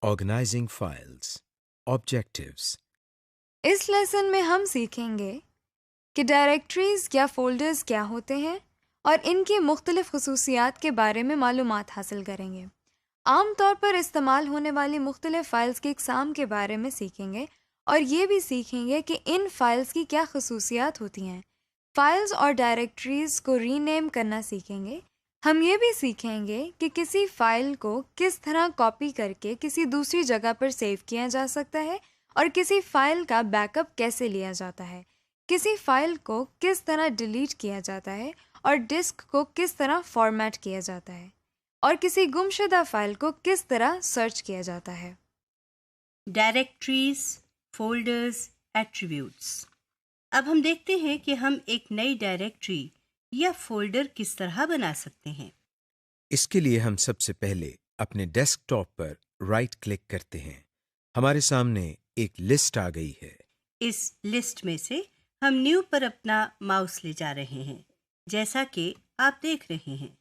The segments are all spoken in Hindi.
Organizing files. Objectives. इस लेसन में हम सीखेंगे कि डायरेक्टरीज या फोल्डर्स क्या होते हैं और इनकी मुख्तलिफ खसूसियात के बारे में मालूमात हासिल करेंगे। आमतौर पर इस्तेमाल होने वाली मुख्तलिफ फ़ाइल्स की इकसाम के बारे में सीखेंगे और ये भी सीखेंगे कि इन फ़ाइल्स की क्या खसूसियात होती हैं। फ़ाइल्स और डायरेक्टरीज को रीनेम करना सीखेंगे। हम ये भी सीखेंगे कि किसी फ़ाइल को किस तरह कॉपी करके किसी दूसरी जगह पर सेव किया जा सकता है और किसी फ़ाइल का बैकअप कैसे लिया जाता है, किसी फ़ाइल को किस तरह डिलीट किया जाता है और डिस्क को किस तरह फॉर्मेट किया जाता है और किसी गुमशुदा फ़ाइल को किस तरह सर्च किया जाता है। Directories, folders, attributes. अब हम देखते हैं कि हम एक नई डायरेक्टरी या फोल्डर किस तरह बना सकते हैं। इसके लिए हम सबसे पहले अपने डेस्कटॉप पर राइट क्लिक करते हैं। हमारे सामने एक लिस्ट आ गई है। इस लिस्ट में से हम न्यू पर अपना माउस ले जा रहे हैं, जैसा कि आप देख रहे हैं।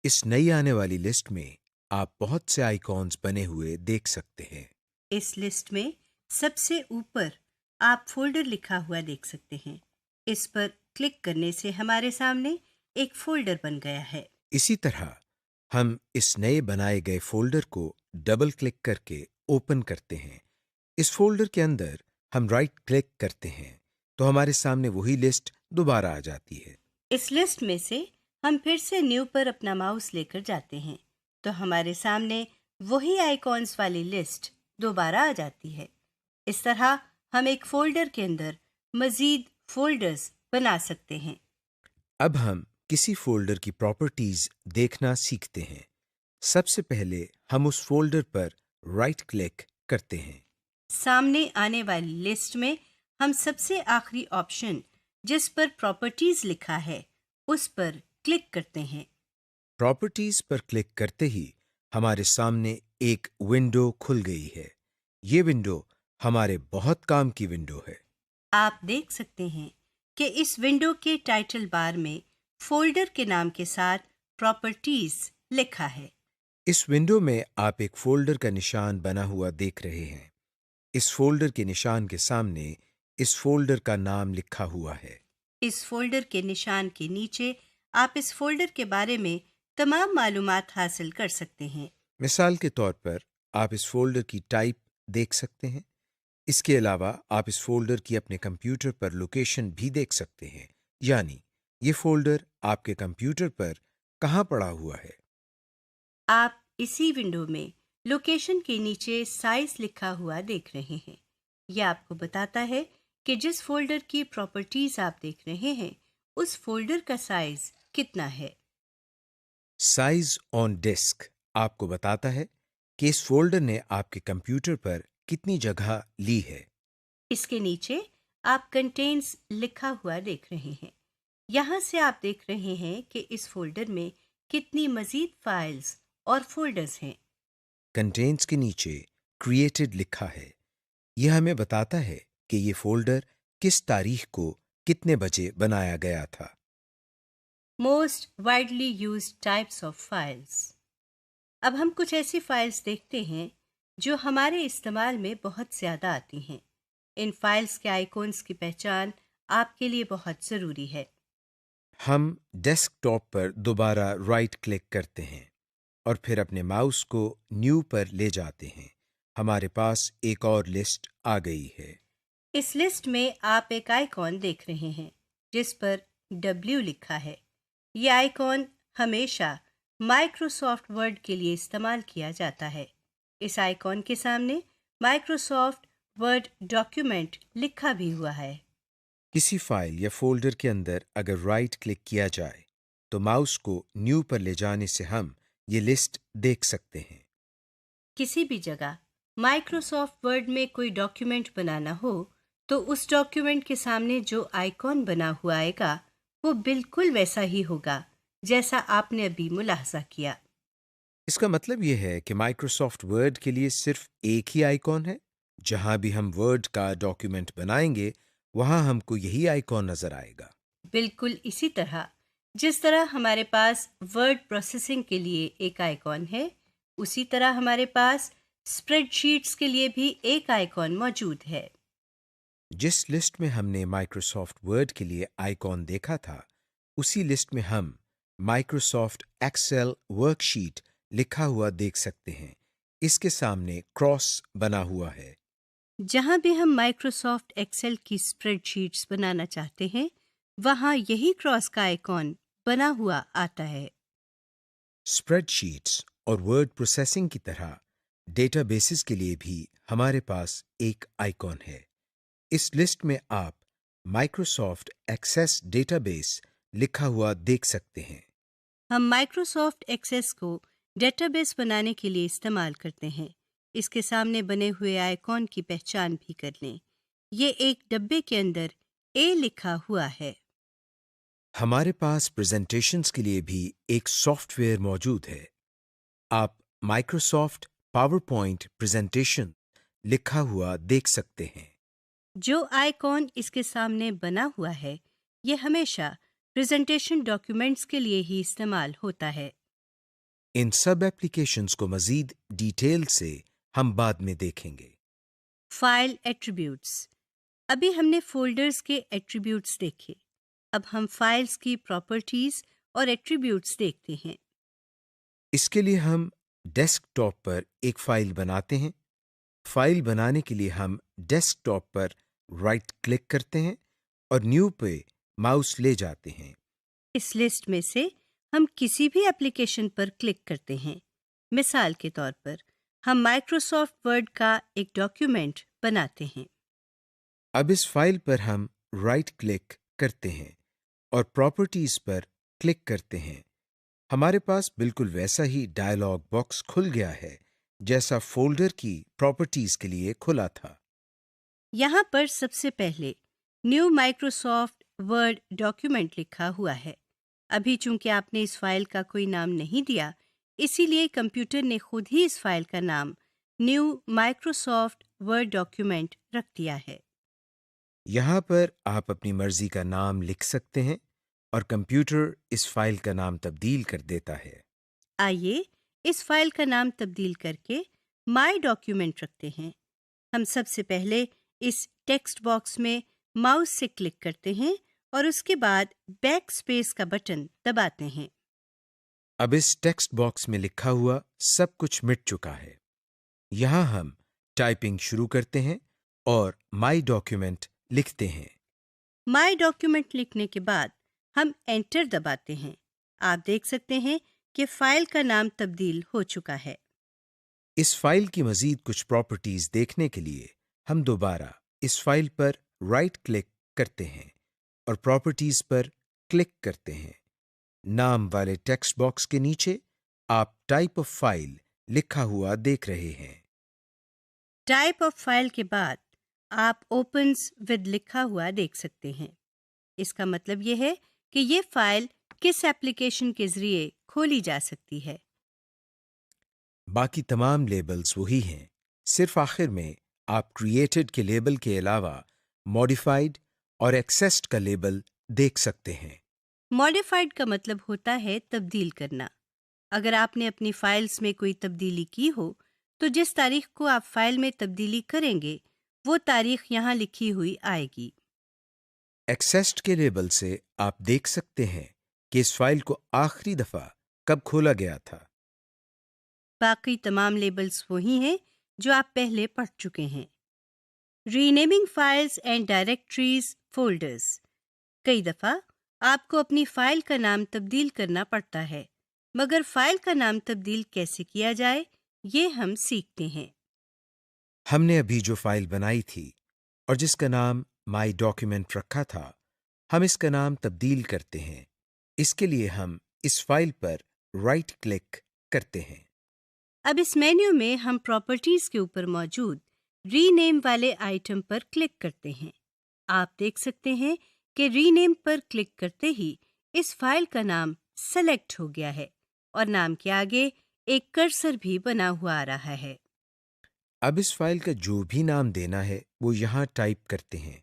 इस नई आने वाली लिस्ट में आप बहुत से आइकॉन्स बने हुए देख सकते हैं। इस लिस्ट में सबसे ऊपर आप फोल्डर लिखा हुआ देख सकते हैं। इस पर क्लिक करने से हमारे सामने एक फोल्डर बन गया है। इसी तरह हम इस नए बनाए गए फोल्डर को डबल क्लिक करके ओपन करते हैं। इस फोल्डर के अंदर हम राइट क्लिक करते हैं तो हमारे सामने वही लिस्ट दोबारा आ जाती है। इस लिस्ट में से हम फिर से न्यू पर अपना माउस लेकर जाते हैं तो हमारे सामने वही आइकॉन्स वाली लिस्ट दोबारा आ जाती है। इस तरह हम एक फोल्डर के अंदर मजीद फोल्डर्स बना सकते हैं। अब हम किसी फोल्डर की प्रॉपर्टीज देखना सीखते हैं। सबसे पहले हम उस फोल्डर पर राइट क्लिक करते हैं। सामने आने वाली लिस्ट में हम सबसे आखिरी ऑप्शन जिस पर प्रॉपर्टीज लिखा है उस पर क्लिक करते हैं। प्रॉपर्टीज पर क्लिक करते ही हमारे सामने एक विंडो खुल गई है। ये विंडो हमारे बहुत काम की विंडो है। आप देख सकते हैं कि इस विंडो के टाइटल बार में फोल्डर के नाम के साथ प्रॉपर्टीज लिखा है। इस विंडो में आप एक फोल्डर का निशान बना हुआ देख रहे हैं। इस फोल्डर के निशान के सामने इस फोल्डर का नाम लिखा हुआ है। इस फोल्डर के निशान के नीचे आप इस फोल्डर के बारे में तमाम मालूमात हासिल कर सकते हैं। मिसाल के तौर पर आप इस फोल्डर की टाइप देख सकते हैं। इसके अलावा आप इस फोल्डर की अपने कंप्यूटर पर लोकेशन भी देख सकते हैं, यानी ये फोल्डर आपके कंप्यूटर पर कहाँ पड़ा हुआ है। आप इसी विंडो में लोकेशन के नीचे साइज लिखा हुआ देख रहे हैं। यह आपको बताता है कि जिस फोल्डर की प्रॉपर्टीज आप देख रहे हैं उस फोल्डर का साइज कितना है। साइज ऑन डिस्क आपको बताता है कि इस फोल्डर ने आपके कंप्यूटर पर कितनी जगह ली है। इसके नीचे आप कंटेंट्स लिखा हुआ देख रहे हैं। यहाँ से आप देख रहे हैं कि इस फोल्डर में कितनी मजीद फाइल्स और फोल्डर्स हैं। कंटेंट्स के नीचे क्रिएटेड लिखा है। यह हमें बताता है कि ये फोल्डर किस तारीख को कितने बजे बनाया गया था। Most widely used types of files. अब हम कुछ ऐसी फाइल्स देखते हैं जो हमारे इस्तेमाल में बहुत ज़्यादा आती हैं। इन फाइल्स के आइकॉन्स की पहचान आपके लिए बहुत ज़रूरी है। हम डेस्कटॉप पर दोबारा राइट क्लिक करते हैं और फिर अपने माउस को न्यू पर ले जाते हैं। हमारे पास एक और लिस्ट आ गई है। इस लिस्ट में आप एक आइकॉन देख रहे हैं जिस पर W लिखा है। ये आइकॉन हमेशा माइक्रोसॉफ्ट वर्ड के लिए इस्तेमाल किया जाता है। इस आइकॉन के सामने माइक्रोसॉफ्ट वर्ड डॉक्यूमेंट लिखा भी हुआ है। किसी फाइल या फोल्डर के अंदर अगर राइट क्लिक किया जाए तो माउस को न्यू पर ले जाने से हम ये लिस्ट देख सकते हैं। किसी भी जगह माइक्रोसॉफ्ट वर्ड में कोई डॉक्यूमेंट बनाना हो तो उस डॉक्यूमेंट के सामने जो आइकॉन बना हुआ आएगा वो बिल्कुल वैसा ही होगा जैसा आपने अभी मुलाहजा किया। इसका मतलब यह है कि माइक्रोसॉफ्ट वर्ड के लिए सिर्फ एक ही आइकॉन है। जहां भी हम वर्ड का डॉक्यूमेंट बनाएंगे वहां हमको यही आइकॉन नजर आएगा। बिल्कुल इसी तरह जिस तरह हमारे पास वर्ड प्रोसेसिंग के लिए एक आइकॉन है, उसी तरह हमारे पास स्प्रेडशीट्स के लिए भी एक आइकॉन मौजूद है। जिस लिस्ट में हमने माइक्रोसॉफ्ट वर्ड के लिए आइकॉन देखा था, उसी लिस्ट में हम माइक्रोसॉफ्ट एक्सेल वर्कशीट लिखा हुआ देख सकते हैं। इसके सामने क्रॉस बना हुआ है। जहां भी हम माइक्रोसॉफ्ट एक्सेल की स्प्रेडशीट्स बनाना चाहते हैं, वहां यही क्रॉस का आइकॉन बना हुआ आता है। स्प्रेडशीट्स और वर्ड प्रोसेसिंग की तरह डेटाबेसेस के लिए भी हमारे पास एक आइकॉन है। इस लिस्ट में आप माइक्रोसॉफ्ट एक्सेस डेटाबेस लिखा हुआ देख सकते हैं। हम माइक्रोसॉफ्ट एक्सेस को डेटाबेस बनाने के लिए इस्तेमाल करते हैं। इसके सामने बने हुए आइकॉन की पहचान भी कर लें। ये एक डब्बे के अंदर ए लिखा हुआ है। हमारे पास प्रेजेंटेशंस के लिए भी एक सॉफ्टवेयर मौजूद है। आप माइक्रोसॉफ्ट पावरपॉइंट प्रेजेंटेशन लिखा हुआ देख सकते हैं। जो आइकॉन इसके सामने बना हुआ है, ये हमेशा प्रेजेंटेशन डॉक्यूमेंट्स के लिए ही इस्तेमाल होता है। इन सब एप्लीकेशंस को मजीद डिटेल से हम बाद में देखेंगे। File attributes. अभी हमने फोल्डर्स के एट्रीब्यूट्स देखे। अब हम फाइल्स की प्रॉपर्टीज और एट्रीब्यूट्स देखते हैं। इसके लिए हम डेस्कटॉप पर एक फाइल बनाते हैं। फाइल बनाने के लिए हम डेस्कटॉप पर राइट क्लिक करते हैं और न्यू पे माउस ले जाते हैं। इस लिस्ट में से हम किसी भी एप्लीकेशन पर क्लिक करते हैं। मिसाल के तौर पर हम माइक्रोसॉफ्ट वर्ड का एक डॉक्यूमेंट बनाते हैं। अब इस फाइल पर हम राइट क्लिक करते हैं और प्रॉपर्टीज पर क्लिक करते हैं। हमारे पास बिल्कुल वैसा ही डायलॉग बॉक्स खुल गया है जैसा फोल्डर की प्रॉपर्टीज के लिए खुला था। यहाँ पर सबसे पहले न्यू माइक्रोसॉफ्ट वर्ड डॉक्यूमेंट लिखा हुआ है। अभी चूंकि आपने इस फाइल का कोई नाम नहीं दिया, इसीलिए कंप्यूटर ने खुद ही इस फाइल का नाम न्यू माइक्रोसॉफ्ट वर्ड डॉक्यूमेंट रख दिया है। यहाँ पर आप अपनी मर्जी का नाम लिख सकते हैं और कंप्यूटर इस फाइल का नाम तब्दील कर देता है। आइए इस फाइल का नाम तब्दील करके माय डॉक्यूमेंट रखते हैं। हम सबसे पहले इस टेक्स्ट बॉक्स में माउस से क्लिक करते हैं और उसके बाद बैक स्पेस का बटन दबाते हैं। अब इस टेक्स्ट बॉक्स में लिखा हुआ सब कुछ मिट चुका है। यहाँ हम टाइपिंग शुरू करते हैं और माई डॉक्यूमेंट लिखते हैं। माय डॉक्यूमेंट लिखने के बाद हम एंटर दबाते हैं। आप देख सकते हैं कि फाइल का नाम तब्दील हो चुका है। इस फाइल की मजीद कुछ प्रॉपर्टीज देखने के लिए हम दोबारा इस फाइल पर राइट क्लिक करते हैं और प्रॉपर्टीज पर क्लिक करते हैं। नाम वाले टेक्स्ट बॉक्स के नीचे आप टाइप ऑफ फाइल लिखा हुआ देख रहे हैं। टाइप ऑफ फाइल के बाद आप ओपन्स विद लिखा हुआ देख सकते हैं। इसका मतलब यह है कि ये फाइल किस एप्लीकेशन के जरिए खोली जा सकती है। बाकी तमाम लेबल्स वही हैं, सिर्फ आखिर में आप क्रिएटेड के लेबल के अलावा मॉडिफाइड और एक्सेस्ड का लेबल देख सकते हैं। मॉडिफाइड का मतलब होता है तब्दील करना। अगर आपने अपनी फाइल्स में कोई तब्दीली की हो, तो जिस तारीख को आप फाइल में तब्दीली करेंगे, वो तारीख यहाँ लिखी हुई आएगी। एक्सेस्ड के लेबल से आप देख सकते हैं कि इस फाइल को आखिरी दफा कब खोला गया था। बाकी तमाम लेबल्स वही हैं जो आप पहले पढ़ चुके हैं। Renaming files and directories folders. कई दफ़ा आपको अपनी फाइल का नाम तब्दील करना पड़ता है, मगर फाइल का नाम तब्दील कैसे किया जाए, ये हम सीखते हैं। हमने अभी जो फाइल बनाई थी और जिसका नाम माई डॉक्यूमेंट रखा था, हम इसका नाम तब्दील करते हैं। इसके लिए हम इस फाइल पर राइट क्लिक करते हैं। अब इस मेन्यू में हम प्रॉपर्टीज के ऊपर मौजूद रीनेम वाले आइटम पर क्लिक करते हैं। आप देख सकते हैं कि रीनेम पर क्लिक करते ही इस फाइल का नाम सेलेक्ट हो गया है और नाम के आगे एक कर्सर भी बना हुआ आ रहा है। अब इस फाइल का जो भी नाम देना है वो यहाँ टाइप करते हैं।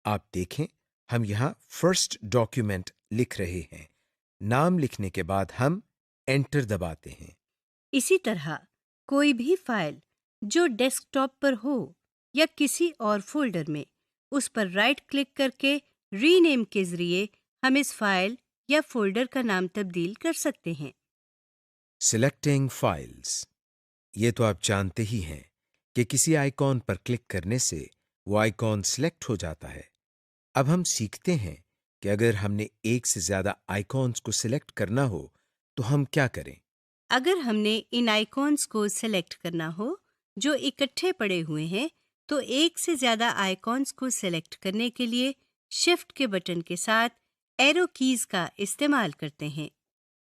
आप देखें, हम यहाँ फर्स्ट डॉक्यूमेंट लिख रहे हैं। नाम लिखने के बाद हम एंटर दबाते हैं। इसी तरह कोई भी फाइल जो डेस्कटॉप पर हो या किसी और फोल्डर में, उस पर राइट क्लिक करके रीनेम के जरिए हम इस फाइल या फोल्डर का नाम तब्दील कर सकते हैं। Selecting files. ये तो आप जानते ही हैं कि किसी आइकॉन पर क्लिक करने से वो आइकॉन सिलेक्ट हो जाता है। अब हम सीखते हैं कि अगर हमने एक से ज्यादा आइकॉन्स को सिलेक्ट करना हो तो हम क्या करें। अगर हमने इन आइकॉन्स को सेलेक्ट करना हो जो इकट्ठे पड़े हुए हैं, तो एक से ज्यादा आइकॉन्स को सेलेक्ट करने के लिए शिफ्ट के बटन के साथ एरो कीज का इस्तेमाल करते हैं।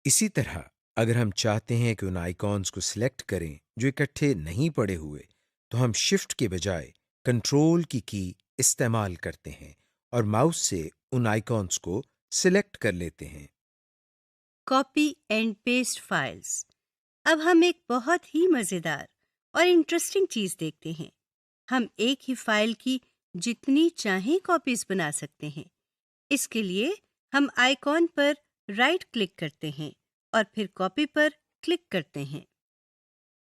इसी तरह अगर हम चाहते हैं कि उन आइकॉन्स को सिलेक्ट करें जो इकट्ठे नहीं पड़े हुए, तो हम शिफ्ट के बजाय कंट्रोल की इस्तेमाल करते हैं और माउस से उन आइकॉन्स को सिलेक्ट कर लेते हैं। Copy and paste files. अब हम एक बहुत ही मजेदार और इंटरेस्टिंग चीज देखते हैं। हम एक ही फाइल की जितनी चाहें कॉपीज बना सकते हैं। इसके लिए हम आइकॉन पर राइट क्लिक करते हैं और फिर कॉपी पर क्लिक करते हैं।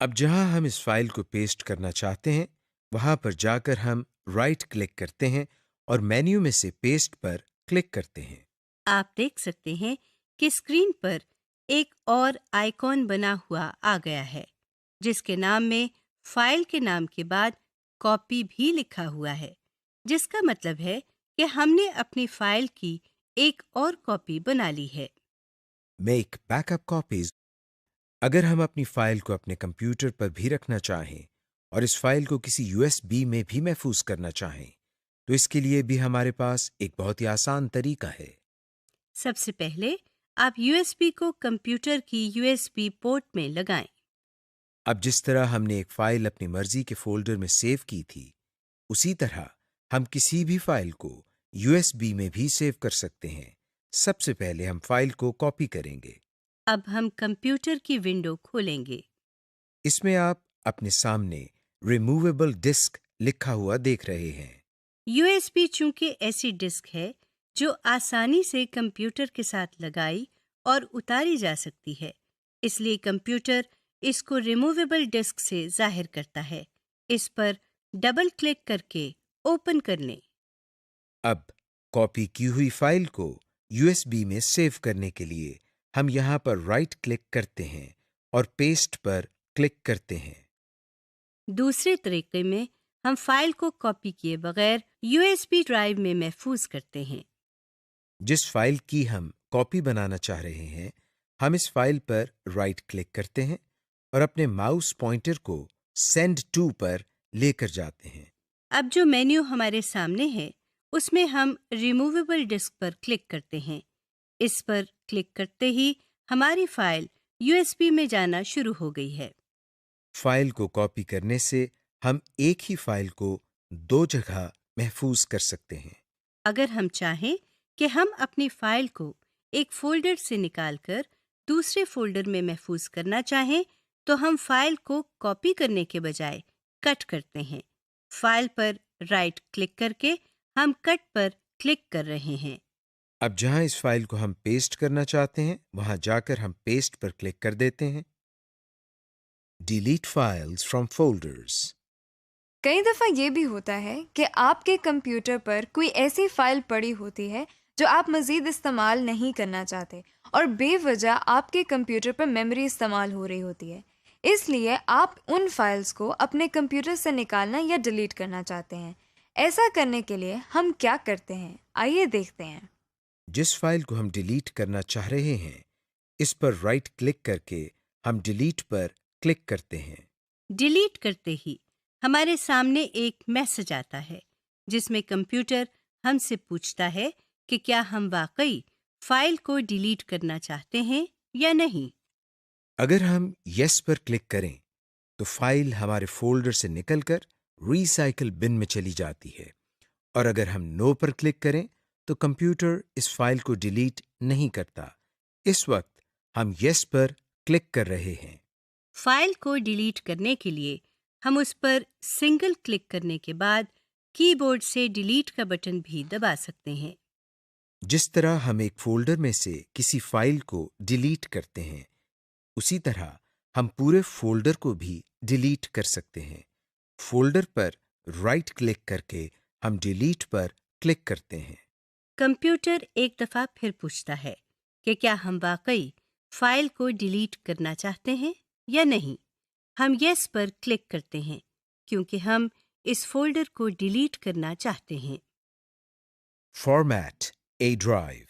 अब जहां हम इस फाइल को पेस्ट करना चाहते हैं, वहां पर जाकर हम राइट क्लिक करते हैं और मेन्यू में से पेस्ट पर क्लिक करते हैं। आप देख सकते हैं कि स्क्रीन पर एक और आइकॉन बना हुआ आ गया है, जिसके नाम में फाइल के नाम के बाद कॉपी भी लिखा हुआ है, जिसका मतलब है कि हमने अपनी फाइल की एक और कॉपी बना ली है। Make backup copies. अगर हम अपनी फाइल को अपने कंप्यूटर पर भी रखना चाहें और इस फाइल को किसी यूएसबी में भी महफूज करना चाहें, तो इसके लिए भी हमारे पास एक बहुत ही आसान तरीका है। सबसे पहले आप यूएसबी को कंप्यूटर की यूएसबी पोर्ट में लगाएं। अब जिस तरह हमने एक फाइल अपनी मर्जी के फोल्डर में सेव की थी, उसी तरह हम किसी भी फाइल को यूएसबी में भी सेव कर सकते हैं। सबसे पहले हम फाइल को कॉपी करेंगे। अब हम कंप्यूटर की विंडो खोलेंगे। इसमें आप अपने सामने रिमूवेबल डिस्क लिखा हुआ देख रहे हैं। यूएसबी चूंकि ऐसी डिस्क है जो आसानी से कंप्यूटर के साथ लगाई और उतारी जा सकती है, इसलिए कंप्यूटर इसको रिमूवेबल डिस्क से जाहिर करता है। इस पर डबल क्लिक करके ओपन कर लें। अब कॉपी की हुई फाइल को यूएसबी में सेव करने के लिए हम यहां पर राइट क्लिक करते हैं और पेस्ट पर क्लिक करते हैं। दूसरे तरीके में हम फाइल को कॉपी किए बगैर यूएसबी ड्राइव में महफूज करते हैं। जिस फाइल की हम कॉपी बनाना चाह रहे हैं, हम इस फाइल पर राइट क्लिक करते हैं और अपने माउस पॉइंटर को सेंड टू पर लेकर जाते हैं। अब जो मेन्यू हमारे सामने है, उसमें हम रिमूवेबल डिस्क पर क्लिक करते हैं। इस पर क्लिक करते ही हमारी फाइल यूएसबी में जाना शुरू हो गई है। फाइल को कॉपी करने से हम एक ही फाइल को दो जगह महफूज कर सकते हैं। अगर हम चाहें कि हम अपनी फाइल को एक फोल्डर से निकालकर दूसरे फोल्डर में महफूज करना चाहें, तो हम फाइल को कॉपी करने के बजाय कट करते हैं। फाइल पर राइट क्लिक करके हम कट पर क्लिक कर रहे हैं। अब जहां इस फाइल को हम पेस्ट करना चाहते हैं, वहां जाकर हम पेस्ट पर क्लिक कर देते हैं। Delete files from folders. कई दफ़ा ये भी होता है कि आपके कंप्यूटर पर कोई ऐसी फाइल पड़ी होती है जो आप मज़ीद इस्तेमाल नहीं करना चाहते और बेवजह आपके कंप्यूटर पर मेमोरी इस्तेमाल हो रही होती है। इसलिए आप उन फाइल्स को अपने कंप्यूटर से निकालना या डिलीट करना चाहते हैं। ऐसा करने के लिए हम क्या करते हैं, आइए देखते हैं। जिस फाइल को हम डिलीट करना चाह रहे हैं, इस पर राइट क्लिक करके हम डिलीट पर क्लिक करते हैं। डिलीट करते ही हमारे सामने एक मैसेज आता है, जिसमें कंप्यूटर हमसे पूछता है कि क्या हम वाकई फाइल को डिलीट करना चाहते हैं या नहीं। अगर हम यस पर क्लिक करें, तो फाइल हमारे फोल्डर से निकलकर रिसाइकिल बिन में चली जाती है, और अगर हम नो पर क्लिक करें, तो कंप्यूटर इस फाइल को डिलीट नहीं करता। इस वक्त हम यस पर क्लिक कर रहे हैं। फाइल को डिलीट करने के लिए हम उस पर सिंगल क्लिक करने के बाद कीबोर्ड से डिलीट का बटन भी दबा सकते हैं। जिस तरह हम एक फोल्डर में से किसी फाइल को डिलीट करते हैं, उसी तरह हम पूरे फोल्डर को भी डिलीट कर सकते हैं। फोल्डर पर राइट क्लिक करके हम डिलीट पर क्लिक करते हैं। कंप्यूटर एक दफा फिर पूछता है कि क्या हम वाकई फाइल को डिलीट करना चाहते हैं या नहीं। हम यस पर क्लिक करते हैं क्योंकि हम इस फोल्डर को डिलीट करना चाहते हैं। फॉर्मेट ए ड्राइव।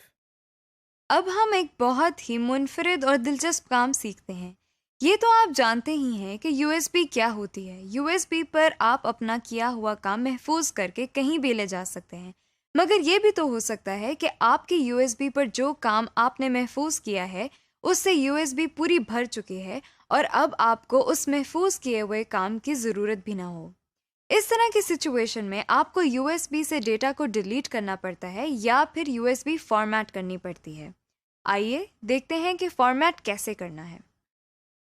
अब हम एक बहुत ही मुनफरिद और दिलचस्प काम सीखते हैं। ये तो आप जानते ही हैं कि USB क्या होती है। USB पर आप अपना किया हुआ काम महफूज करके कहीं भी ले जा सकते हैं। मगर ये भी तो हो सकता है कि आपकी USB पर जो काम आपने महफूज किया है उससे USB पूरी भर चुकी है और अब आपको उस महफूज किए हुए काम की ज़रूरत भी ना हो। इस तरह की सिचुएशन में आपको USB से डेटा को डिलीट करना पड़ता है या फिर USB फॉर्मेट करनी पड़ती है। आइए देखते हैं कि फॉर्मेट कैसे करना है।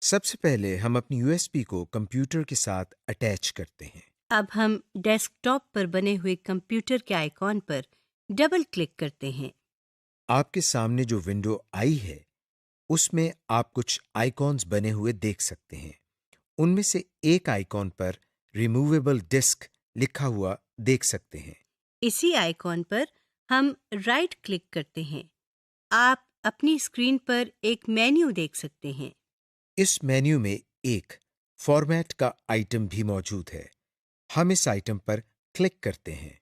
सबसे पहले हम अपनी USB को कंप्यूटर के साथ अटैच करते हैं। अब हम डेस्कटॉप पर बने हुए कंप्यूटर के आइकॉन पर डबल क्लिक करते हैं। आपके सामने जो विंडो आई है उसमें आप कुछ आइकॉन्स बने हुए देख सकते हैं। उनमें से एक आइकॉन पर रिमूवेबल डिस्क लिखा हुआ देख सकते हैं। इसी आइकॉन पर हम राइट क्लिक करते हैं। आप अपनी स्क्रीन पर एक मेन्यू देख सकते हैं। इस मेन्यू में एक फॉर्मेट का आइटम भी मौजूद है। हम इस आइटम पर क्लिक करते हैं।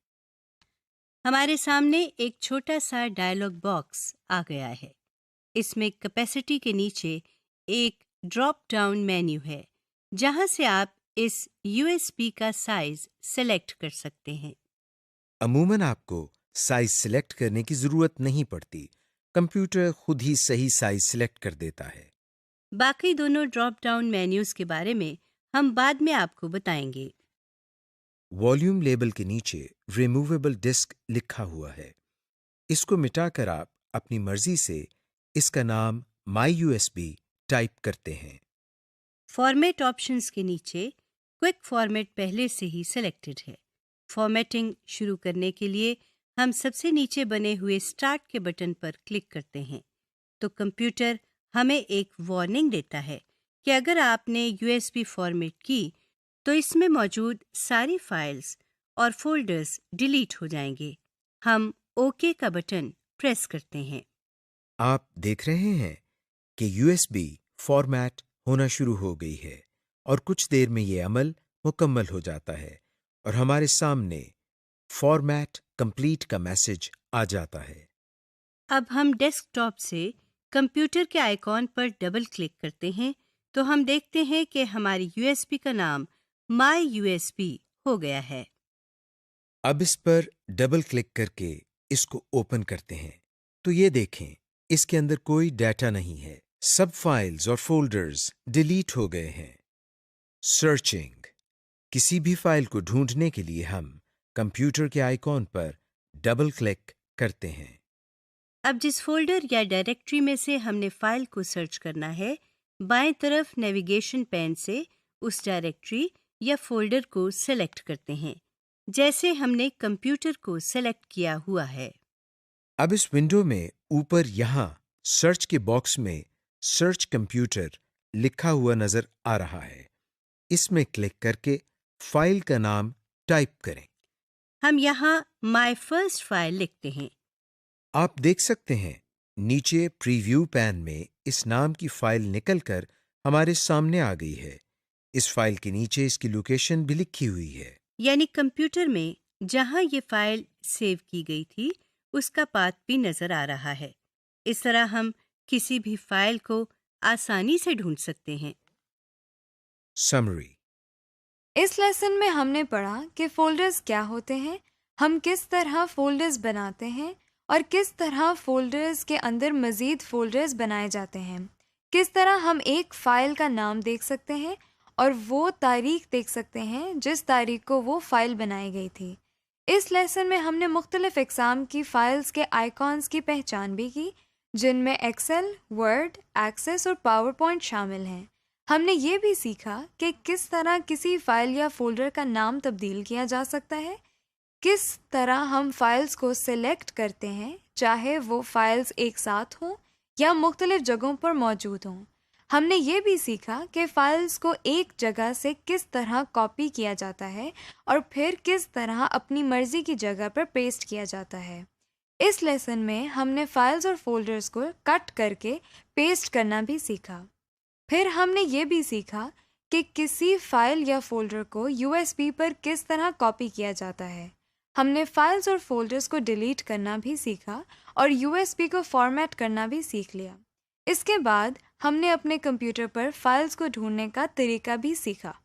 हमारे सामने एक छोटा सा डायलॉग बॉक्स आ गया है। इसमें कैपेसिटी के नीचे एक ड्रॉप डाउन मेन्यू है जहां से आप इस USB का साइज सेलेक्ट कर सकते हैं। अमूमन आपको साइज सिलेक्ट करने की जरूरत नहीं पड़ती। कंप्यूटर खुद ही सही साइज सिलेक्ट कर देता है। बाकी दोनों ड्रॉप डाउन मेन्यूज के बारे में हम बाद में आपको बताएंगे। वॉल्यूम लेबल के नीचे रिमूवेबल डिस्क लिखा हुआ है। इसको मिटाकर आप अपनी मर्जी से इसका नाम माई USB टाइप करते हैं। फॉर्मेट ऑप्शंस के नीचे क्विक फॉर्मेट पहले से ही सिलेक्टेड है। फॉर्मेटिंग शुरू करने के लिए हम सबसे नीचे बने हुए स्टार्ट के बटन पर क्लिक करते हैं तो कंप्यूटर हमें एक वार्निंग देता है कि अगर आपने USB फॉर्मेट की तो इसमें मौजूद सारी फाइल्स और फोल्डर्स डिलीट हो जाएंगे। हम ओके का बटन प्रेस करते हैं। आप देख रहे हैं कि USB फॉर्मेट होना शुरू हो गई है और कुछ देर में ये अमल मुकम्मल हो जाता है और हमारे सामने फॉर्मेट कंप्लीट का मैसेज आ जाता है। अब हम डेस्कटॉप से कंप्यूटर के आइकॉन पर डबल क्लिक करते हैं तो हम देखते हैं कि हमारी USB का नाम माई USB हो गया है। अब इस पर डबल क्लिक करके इसको ओपन करते हैं तो ये देखें इसके अंदर कोई डाटा नहीं है। सब फाइल्स और फोल्डर्स डिलीट हो गए हैं। सर्चिंग। किसी भी फाइल को ढूंढने के लिए हम कंप्यूटर के आइकॉन पर डबल क्लिक करते हैं। अब जिस फोल्डर या डायरेक्टरी में से हमने फाइल को सर्च करना है, बाएं तरफ नेविगेशन पैन से उस डायरेक्टरी या फोल्डर को सेलेक्ट करते हैं जैसे हमने कंप्यूटर को सेलेक्ट किया हुआ है। अब इस विंडो में ऊपर यहाँ सर्च के बॉक्स में सर्च कंप्यूटर लिखा हुआ नजर आ रहा है। इसमें क्लिक करके फाइल का नाम टाइप करें। हम यहाँ माय फर्स्ट फाइल लिखते हैं। आप देख सकते हैं नीचे प्रीव्यू पैन में इस नाम की फाइल निकलकर हमारे सामने आ गई है। इस फाइल के नीचे इसकी लोकेशन भी लिखी हुई है। यानी कंप्यूटर में जहाँ ये फाइल सेव की गई थी उसका पाथ भी नजर आ रहा है। इस तरह हम किसी भी फाइल को आसानी से ढूंढ सकते हैं। समरी। इस लेसन में हमने पढ़ा कि फोल्डर्स क्या होते हैं, हम किस तरह फोल्डर्स बनाते हैं और किस तरह फोल्डर्स के अंदर मज़ीद फोल्डर्स बनाए जाते हैं। किस तरह हम एक फ़ाइल का नाम देख सकते हैं और वो तारीख देख सकते हैं जिस तारीख को वो फ़ाइल बनाई गई थी। इस लेसन में हमने मुख्तलिफ़ इक़साम की फ़ाइल्स के आइकॉन्स की पहचान भी की जिनमें एक्सेल, वर्ड, एक्सेस और पावर पॉइंट शामिल हैं। हमने ये भी सीखा कि किस तरह किसी फ़ाइल या फ़ोल्डर का नाम तब्दील किया जा सकता है, किस तरह हम फाइल्स को सिलेक्ट करते हैं चाहे वो फाइल्स एक साथ हों या मुख्तलिफ जगहों पर मौजूद हों। हमने ये भी सीखा कि फाइल्स को एक जगह से किस तरह कॉपी किया जाता है और फिर किस तरह अपनी मर्जी की जगह पर पेस्ट किया जाता है। इस लेसन में हमने फाइल्स और फोल्डर्स को कट करके पेस्ट करना भी सीखा। फिर हमने ये भी सीखा कि किसी फाइल या फोल्डर को USB पर किस तरह कॉपी किया जाता है। हमने फाइल्स और फोल्डर्स को डिलीट करना भी सीखा और USB को फॉर्मेट करना भी सीख लिया। इसके बाद हमने अपने कंप्यूटर पर फाइल्स को ढूंढने का तरीका भी सीखा।